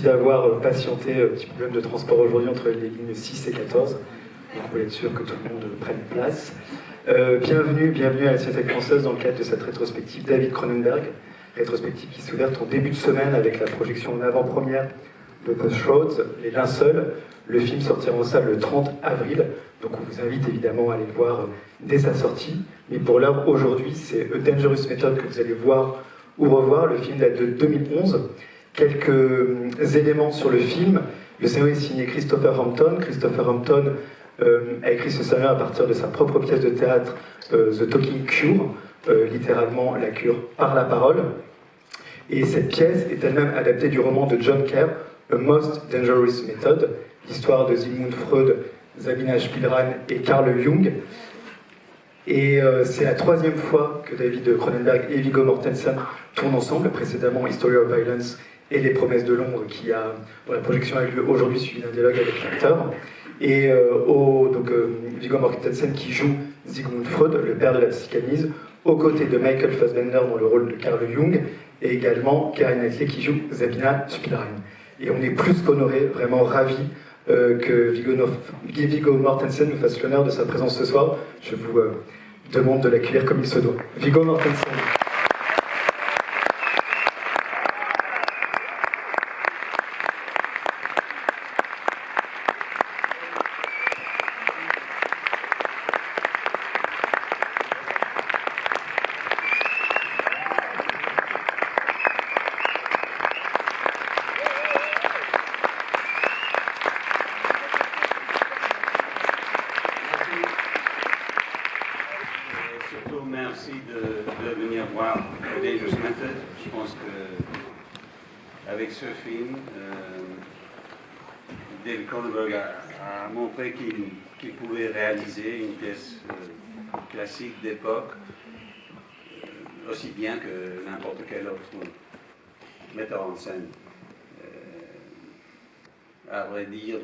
D'avoir patienté, petit problème de transport aujourd'hui entre les lignes 6 et 14. Donc on voulait être sûr que tout le monde prenne place. Bienvenue à la Cinémathèque française dans le cadre de cette rétrospective David Cronenberg, rétrospective qui s'est ouverte en début de semaine avec la projection en avant-première de The Shrouds, Les Linceuls. Le film sortira en salle le 30 avril, donc on vous invite évidemment à aller le voir dès sa sortie. Mais pour l'heure, aujourd'hui, c'est A Dangerous Method que vous allez voir ou revoir. Le film date de 2011. Quelques éléments sur le film. Le scénario est signé Christopher Hampton. Christopher Hampton a écrit ce scénario à partir de sa propre pièce de théâtre The Talking Cure, littéralement la cure par la parole. Et cette pièce est elle-même adaptée du roman de John Kerr, A Most Dangerous Method, l'histoire de Sigmund Freud, Sabina Spielrein et Carl Jung. Et c'est la troisième fois que David Cronenberg et Viggo Mortensen tournent ensemble, précédemment History of Violence et Les Promesses de l'ombre, dont la projection a eu lieu aujourd'hui suivi d'un dialogue avec l'acteur. Et Viggo Mortensen qui joue Sigmund Freud, le père de la psychanalyse, aux côtés de Michael Fassbender dans le rôle de Carl Jung, et également Keira Knightley qui joue Sabina Spielrein. Et on est plus qu'honoré, vraiment ravis que Viggo Mortensen nous fasse l'honneur de sa présence ce soir. Je vous demande de l'accueillir comme il se doit. Viggo Mortensen. Merci de venir voir A Dangerous Method. Je pense qu'avec ce film, David Cronenberg a montré qu'il pouvait réaliser une pièce classique d'époque aussi bien que n'importe quel autre metteur en scène. À vrai dire,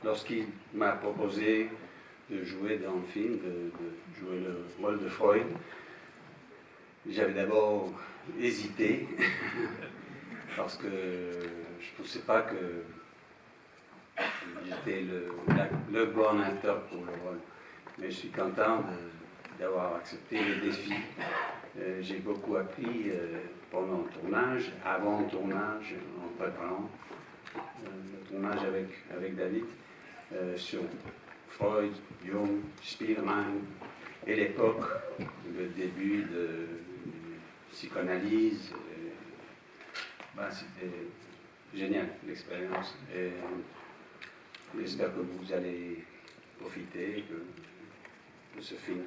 lorsqu'il m'a proposé de jouer dans le film, de jouer le rôle de Freud, j'avais d'abord hésité parce que je ne pensais pas que j'étais le bon acteur pour le rôle. Mais je suis content d'avoir accepté le défi. J'ai beaucoup appris pendant le tournage, avant le tournage, en préparant le tournage avec David, sur Freud, Jung, Spielrein, et l'époque, le début de psychanalyse. C'était génial l'expérience. Et j'espère que vous allez profiter de ce film.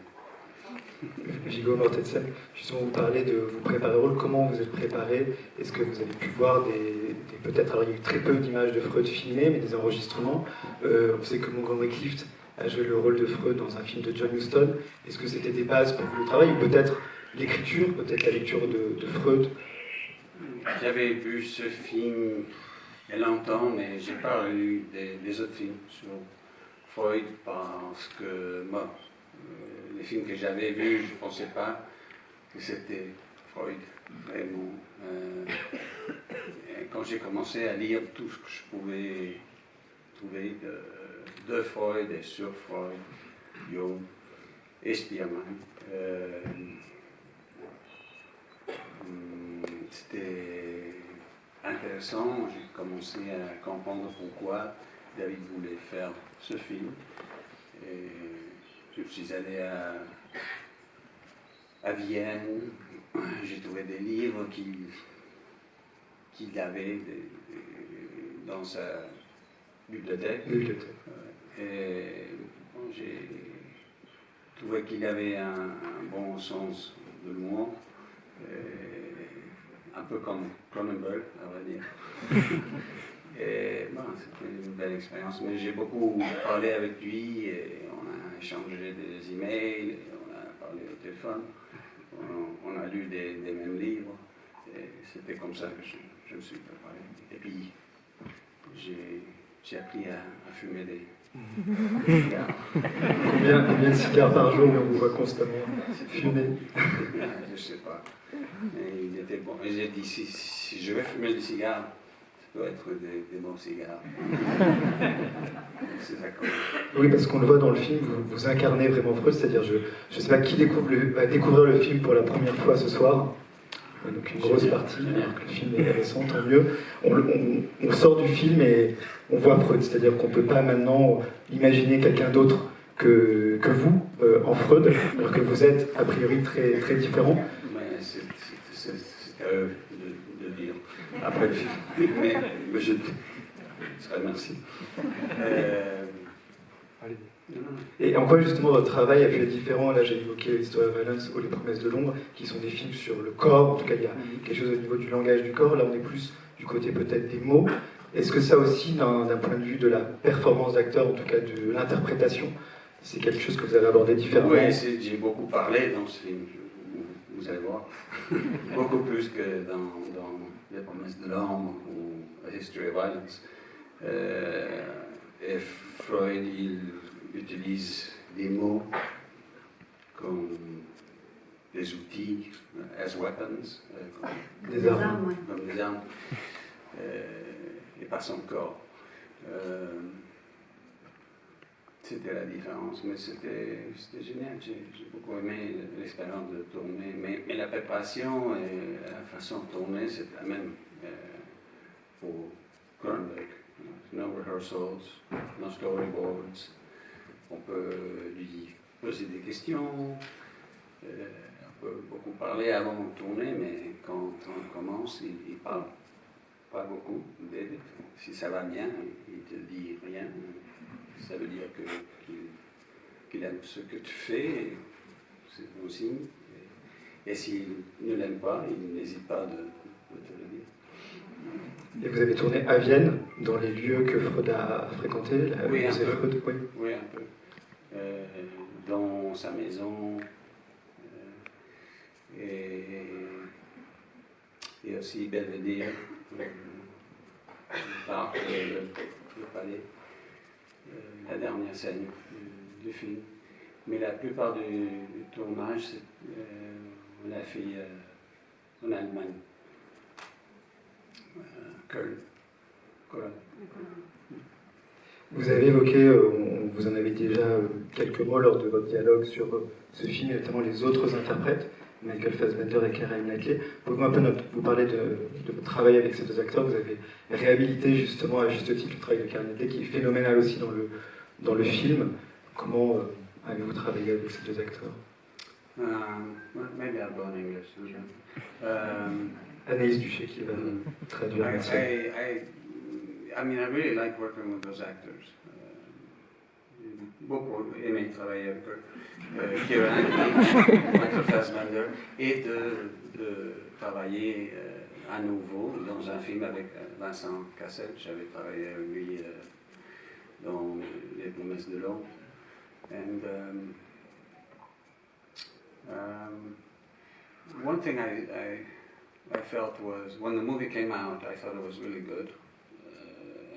Viggo Mortensen, justement, vous parlez de vous préparer au rôle. Comment vous êtes préparé? Est-ce que vous avez pu voir peut-être, alors il y a eu très peu d'images de Freud filmées, mais des enregistrements. On sait que Montgomery Clift a joué le rôle de Freud dans un film de John Huston. Est-ce que c'était des bases pour vous le travail, ou peut-être l'écriture, peut-être la lecture de Freud? J'avais vu ce film il y a longtemps, mais je n'ai pas lu des autres films sur Freud parce que les films que j'avais vus, je ne pensais pas que c'était Freud, vraiment. Et quand j'ai commencé à lire tout ce que je pouvais trouver de Freud et sur Freud, Jung et Spielrein, c'était intéressant. J'ai commencé à comprendre pourquoi David voulait faire ce film. Et je suis allé à Vienne, j'ai trouvé des livres qu'il avait dans sa bibliothèque. Et j'ai trouvé qu'il avait un bon sens de l'humour, un peu comme Cronenberg, à vrai dire. Et c'était une belle expérience. Mais j'ai beaucoup parlé avec lui, et on a échangé des emails, et on a parlé au téléphone, on a lu des mêmes livres, et c'était comme ça que je me suis préparé. Et puis, j'ai appris à fumer des cigares. Combien de cigares par jour on vous voit constamment fumer? Je ne sais pas. Et il était bon. Et j'ai dit, si je vais fumer des cigares, doit être des bons cigares. C'est ça qu'on... Oui, parce qu'on le voit dans le film, vous incarnez vraiment Freud, c'est-à-dire, je ne sais pas qui va découvrir le film pour la première fois ce soir, donc une grosse partie, alors que le film est récent, tant mieux. On sort du film et on voit Freud, c'est-à-dire qu'on ne peut pas maintenant imaginer quelqu'un d'autre que vous en Freud, alors que vous êtes a priori très, très différent. Mais c'est à eux de dire après le film. Mais je te remercie. Et en quoi justement votre travail a pu être différent? Là j'ai évoqué l'histoire de Valence ou Les Promesses de l'ombre, qui sont des films sur le corps, en tout cas il y a quelque chose au niveau du langage du corps, là on est plus du côté peut-être des mots. Est-ce que ça aussi, d'un point de vue de la performance d'acteur, en tout cas de l'interprétation, c'est quelque chose que vous avez abordé différemment? Oui, j'ai beaucoup parlé dans ce film, vous allez voir. Beaucoup plus que dans Les Promesses de l'ombre ou A History of Violence. Et Freud, il utilise des mots comme des outils, as weapons, comme des armes. Comme des armes, et pas son corps. C'était la différence, mais c'était génial. J'ai beaucoup aimé l'expérience de tourner, mais la préparation et la façon de tourner, c'est la même pour Cronenberg. No rehearsals, no storyboards. On peut lui poser des questions, on peut beaucoup parler avant de tourner, mais quand on commence, il parle pas beaucoup. David, si ça va bien, il te dit rien. Ça veut dire qu'il aime ce que tu fais, c'est bon signe. Et s'il ne l'aime pas, il n'hésite pas de te le dire. Et vous avez tourné à Vienne, dans les lieux que Freud a fréquentés? Oui, un peu. Freud, oui. Oui, un peu. Dans sa maison, et aussi Belvedere, le parc, le palais, la dernière scène du film. Mais la plupart du tournage, on l'a fait en Allemagne. Köln. Vous avez évoqué, vous en avez déjà quelques mots lors de votre dialogue sur ce film, et notamment les autres interprètes, Michael Fassbender et Keira Knightley. Pouvez-vous un peu vous parler de votre travail avec ces deux acteurs? Vous avez réhabilité justement à juste titre le travail de Keira Knightley, qui est phénoménal aussi dans le film. Comment avez-vous travaillé avec ces deux acteurs? Maybe I'll go in English. Anaïs Duché qui va traduire. I mean, I really like working with those actors. Beaucoup aimé travailler avec eux. Keira Knightley, Michael Fassbender, et de travailler à nouveau dans un film avec Vincent Cassel. J'avais travaillé avec lui dans Les Promesses de l'ombre. And one thing I felt was, when the movie came out, I thought it was really good.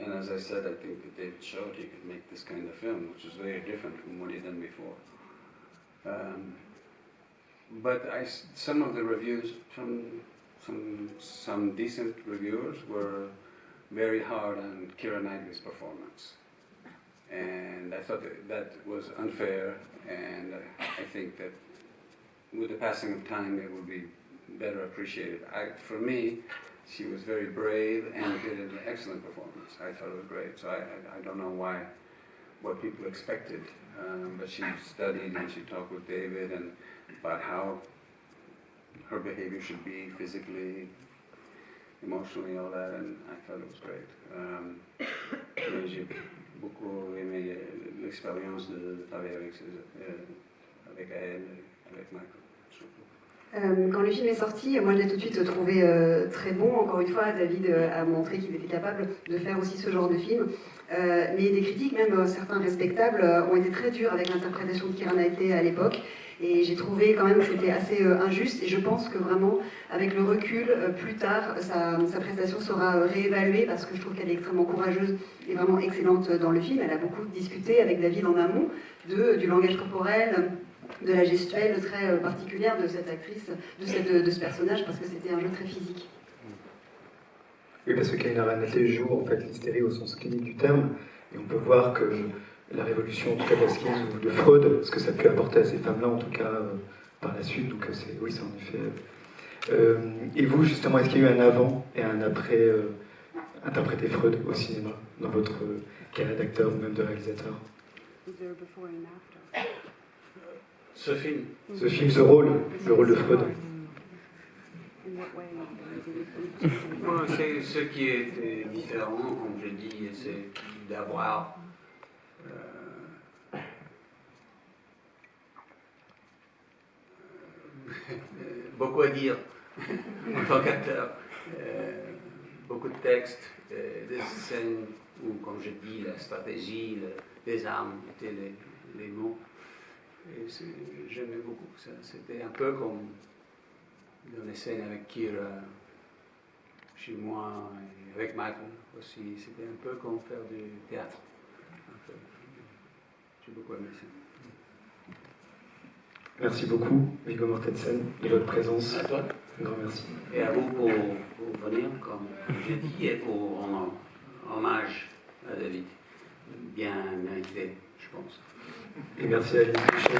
And as I said, I think that David showed he could make this kind of film, which is very different from what he'd done before. But some of the reviews from some decent reviewers were very hard on Keira Knightley's performance. And I thought that was unfair, and I think that with the passing of time it would be better appreciated. For me, she was very brave and did an excellent performance. I thought it was great. So I don't know what people expected, but she studied and she talked with David and about how her behavior should be physically, emotionally, all that, and I thought it was great. Mais j'ai beaucoup aimé l'expérience de travailler avec elle, avec Michael. Quand le film est sorti, moi je l'ai tout de suite trouvé très bon. Encore une fois, David a montré qu'il était capable de faire aussi ce genre de film. Mais des critiques, même certains respectables, ont été très durs avec l'interprétation de Keira Knightley à l'époque. Et j'ai trouvé quand même que c'était assez injuste. Et je pense que vraiment, avec le recul, plus tard, sa prestation sera réévaluée parce que je trouve qu'elle est extrêmement courageuse et vraiment excellente dans le film. Elle a beaucoup discuté avec David en amont du langage corporel, de la gestuelle très particulière de cette actrice, de ce personnage, parce que c'était un jeu très physique. Oui, parce que Kaina Ranate joue en fait l'hystérie au sens clinique du terme, et on peut voir que la révolution, en tout cas d'Askins ou de Freud, ce que ça a pu apporter à ces femmes-là, en tout cas par la suite, donc oui, c'est en effet. Et vous, justement, est-ce qu'il y a eu un avant et un après interpréter Freud au cinéma, dans votre carrière d'acteur ou même de réalisateur? Ce film, Ce rôle, le rôle de Freud. Bon, c'est ce qui est différent, comme je dis, c'est d'avoir beaucoup à dire en tant qu'acteur. Beaucoup de textes, des scènes où, comme je dis, la stratégie, les armes étaient les mots. Et j'aimais beaucoup ça. C'était un peu comme dans les scènes avec Kira, chez moi, et avec Michael aussi. C'était un peu comme faire du théâtre. J'ai beaucoup aimé ça. Merci beaucoup, Viggo Mortensen, de votre présence. À toi. Un grand merci. Et à vous pour venir, comme j'ai dit, et pour rendre hommage à David. Bien mérité, je pense. Et merci à Alice Michel.